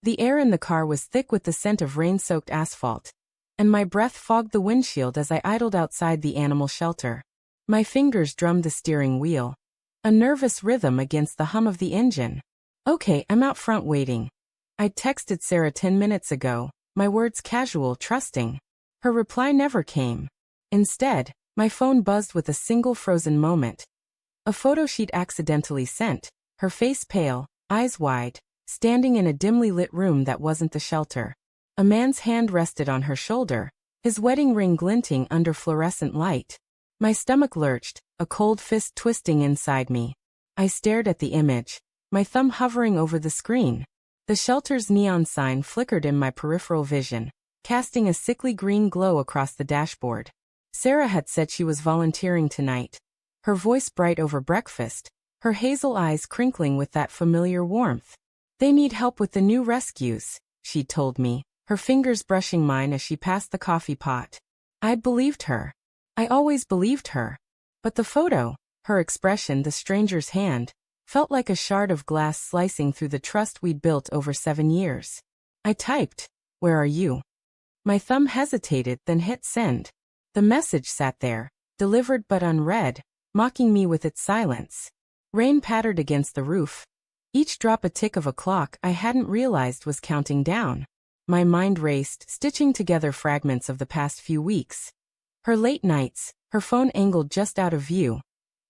The air in the car was thick with the scent of rain-soaked asphalt, and my breath fogged the windshield as I idled outside the animal shelter. My fingers drummed the steering wheel, a nervous rhythm against the hum of the engine. "Okay, I'm out front waiting." I'd texted Sarah 10 minutes ago, my words casual, trusting. Her reply never came. Instead, my phone buzzed with a single frozen moment. A photo she'd accidentally sent, her face pale, eyes wide, standing in a dimly lit room that wasn't the shelter. A man's hand rested on her shoulder, his wedding ring glinting under fluorescent light. My stomach lurched, a cold fist twisting inside me. I stared at the image, my thumb hovering over the screen. The shelter's neon sign flickered in my peripheral vision, casting a sickly green glow across the dashboard. Sarah had said she was volunteering tonight, her voice bright over breakfast, her hazel eyes crinkling with that familiar warmth. "They need help with the new rescues," she'd told me, her fingers brushing mine as she passed the coffee pot. I'd believed her. I always believed her. But the photo, her expression, the stranger's hand, felt like a shard of glass slicing through the trust we'd built over 7 years. I typed, "Where are you?" My thumb hesitated, then hit send. The message sat there, delivered but unread, mocking me with its silence. Rain pattered against the roof, each drop a tick of a clock I hadn't realized was counting down. My mind raced, stitching together fragments of the past few weeks. Her late nights, her phone angled just out of view.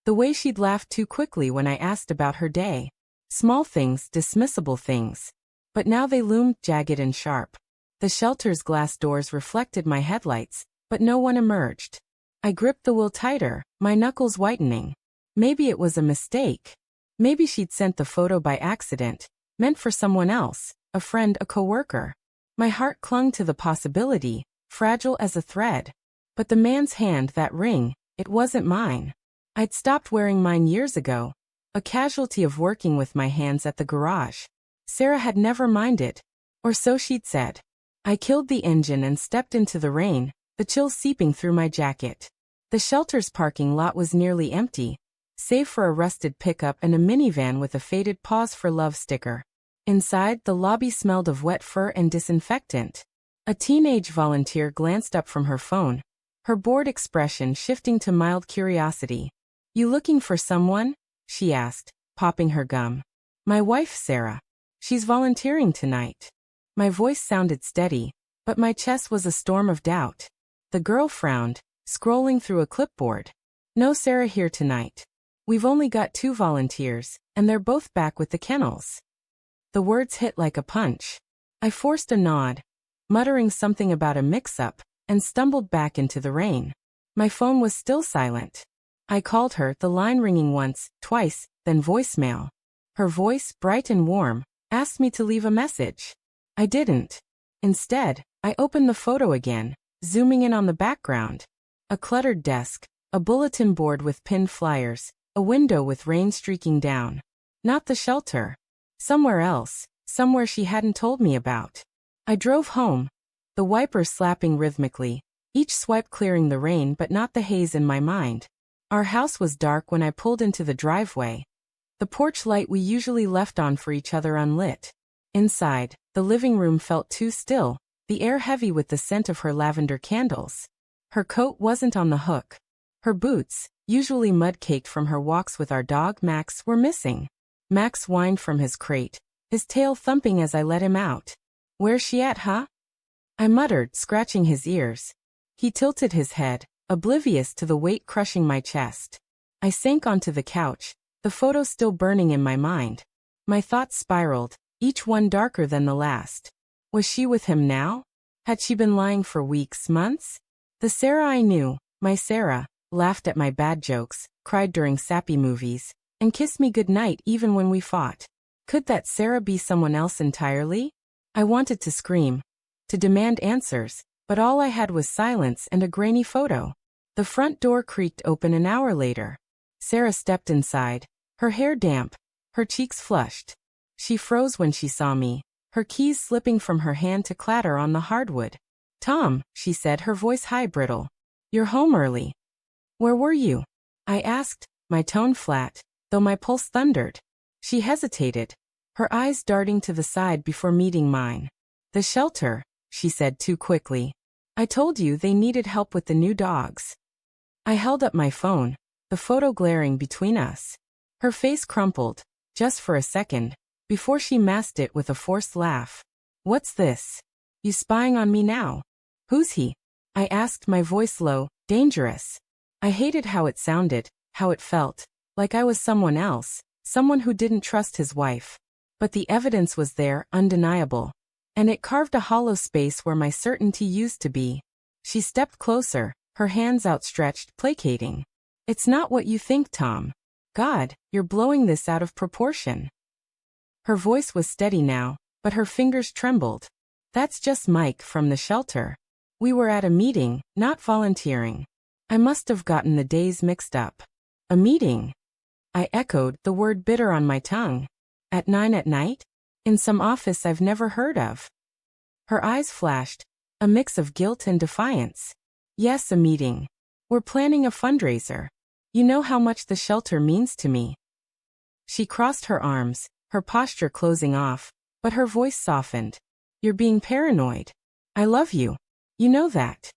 The way she'd laughed too quickly when I asked about her day. Small things, dismissible things. But now they loomed jagged and sharp. The shelter's glass doors reflected my headlights, but no one emerged. I gripped the wheel tighter, my knuckles whitening. Maybe it was a mistake. Maybe she'd sent the photo by accident, meant for someone else, a friend, a coworker. My heart clung to the possibility, fragile as a thread. But the man's hand, that ring, it wasn't mine. I'd stopped wearing mine years ago, a casualty of working with my hands at the garage. Sarah had never minded, or so she'd said. I killed the engine and stepped into the rain, the chill seeping through my jacket. The shelter's parking lot was nearly empty, save for a rusted pickup and a minivan with a faded "Pause for Love" sticker. Inside, the lobby smelled of wet fur and disinfectant. A teenage volunteer glanced up from her phone, her bored expression shifting to mild curiosity. "You looking for someone?" she asked, popping her gum. "My wife, Sarah. She's volunteering tonight." My voice sounded steady, but my chest was a storm of doubt. The girl frowned, scrolling through a clipboard. "No Sarah here tonight. We've only got 2 volunteers, and they're both back with the kennels." The words hit like a punch. I forced a nod, muttering something about a mix-up, and stumbled back into the rain. My phone was still silent. I called her, the line ringing once, twice, then voicemail. Her voice, bright and warm, asked me to leave a message. I didn't. Instead, I opened the photo again, zooming in on the background. A cluttered desk, a bulletin board with pinned flyers, a window with rain streaking down. Not the shelter. Somewhere else, somewhere she hadn't told me about. I drove home, the wipers slapping rhythmically, each swipe clearing the rain but not the haze in my mind. Our house was dark when I pulled into the driveway, the porch light we usually left on for each other unlit. Inside, the living room felt too still, the air heavy with the scent of her lavender candles. Her coat wasn't on the hook. Her boots, usually mud-caked from her walks with our dog Max, were missing. Max whined from his crate, his tail thumping as I let him out. "Where's she at, huh?" I muttered, scratching his ears. He tilted his head, oblivious to the weight crushing my chest. I sank onto the couch, the photo still burning in my mind. My thoughts spiraled, each one darker than the last. Was she with him now? Had she been lying for weeks, months? The Sarah I knew, my Sarah, laughed at my bad jokes, cried during sappy movies, and kissed me goodnight even when we fought. Could that Sarah be someone else entirely? I wanted to scream, to demand answers, but all I had was silence and a grainy photo. The front door creaked open an hour later. Sarah stepped inside, her hair damp, her cheeks flushed. She froze when she saw me, her keys slipping from her hand to clatter on the hardwood. "Tom," she said, her voice high, brittle. "You're home early." "Where were you?" I asked, my tone flat, though my pulse thundered. She hesitated, her eyes darting to the side before meeting mine. The shelter, she said too quickly. I told you they needed help with the new dogs. I held up my phone, the photo glaring between us. Her face crumpled, just for a second, before she masked it with a forced laugh. What's this? You spying on me now? Who's he? I asked, my voice low. Dangerous. I hated how it sounded, how it felt, like I was someone else, someone who didn't trust his wife. But the evidence was there, undeniable. And it carved a hollow space where my certainty used to be. She stepped closer, her hands outstretched, placating. It's not what you think, Tom. God, you're blowing this out of proportion. Her voice was steady now, but her fingers trembled. That's just Mike from the shelter. We were at a meeting, not volunteering. I must have gotten the days mixed up. A meeting? I echoed, the word bitter on my tongue. At 9 at night? In some office I've never heard of. Her eyes flashed, a mix of guilt and defiance. Yes, a meeting. We're planning a fundraiser. You know how much the shelter means to me. She crossed her arms, her posture closing off, but her voice softened. You're being paranoid. I love you. You know that.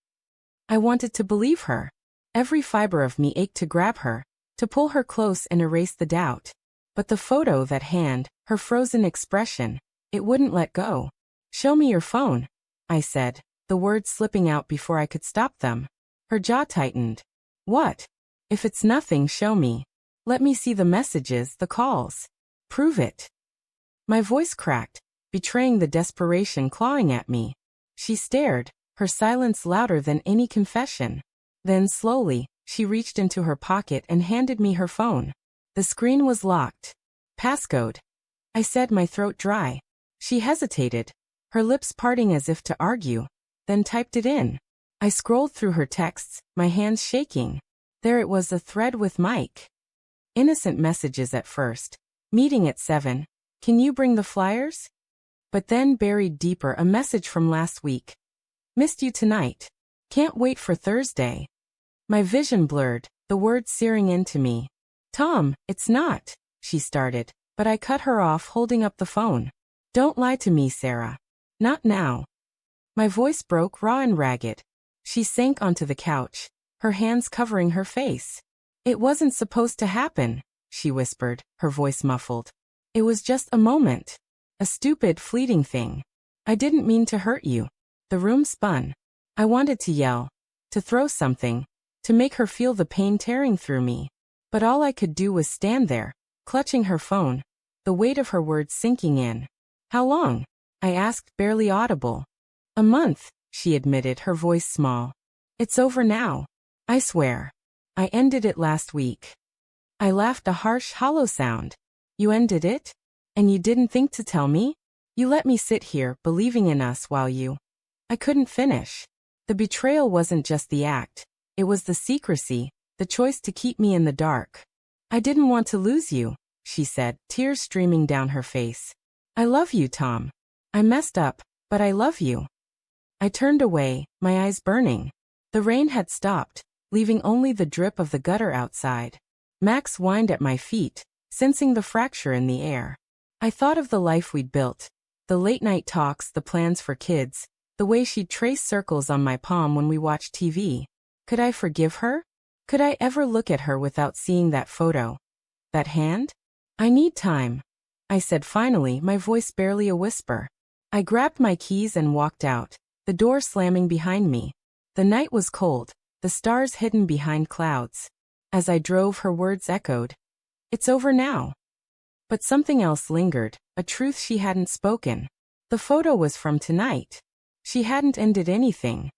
I wanted to believe her. Every fiber of me ached to grab her, to pull her close and erase the doubt. But the photo, that hand, her frozen expression, it wouldn't let go. Show me your phone, I said, the words slipping out before I could stop them. Her jaw tightened. What? If it's nothing, show me. Let me see the messages, the calls. Prove it. My voice cracked, betraying the desperation clawing at me. She stared, her silence louder than any confession. Then slowly, she reached into her pocket and handed me her phone. The screen was locked. Passcode. I said, my throat dry. She hesitated, her lips parting as if to argue, then typed it in. I scrolled through her texts, my hands shaking. There it was, a thread with Mike. Innocent messages at first. Meeting at 7. Can you bring the flyers? But then buried deeper, a message from last week. Missed you tonight. Can't wait for Thursday. My vision blurred, the words searing into me. Tom, it's not, she started, but I cut her off, holding up the phone. Don't lie to me, Sarah. Not now. My voice broke, raw and ragged. She sank onto the couch, her hands covering her face. It wasn't supposed to happen, she whispered, her voice muffled. It was just a moment. A stupid, fleeting thing. I didn't mean to hurt you. The room spun. I wanted to yell, to throw something, to make her feel the pain tearing through me. But all I could do was stand there, clutching her phone, the weight of her words sinking in. How long? I asked, barely audible. A month, she admitted, her voice small. It's over now. I swear. I ended it last week. I laughed, a harsh, hollow sound. You ended it? And you didn't think to tell me? You let me sit here, believing in us while you... I couldn't finish. The betrayal wasn't just the act. It was the secrecy, the choice to keep me in the dark. I didn't want to lose you, she said, tears streaming down her face. I love you, Tom. I messed up, but I love you. I turned away, my eyes burning. The rain had stopped, leaving only the drip of the gutter outside. Max whined at my feet, sensing the fracture in the air. I thought of the life we'd built, the late-night talks, the plans for kids, the way she'd trace circles on my palm when we watched TV. Could I forgive her? Could I ever look at her without seeing that photo? That hand? I need time, I said finally, my voice barely a whisper. I grabbed my keys and walked out, the door slamming behind me. The night was cold, the stars hidden behind clouds. As I drove, her words echoed. It's over now. But something else lingered, a truth she hadn't spoken. The photo was from tonight. She hadn't ended anything.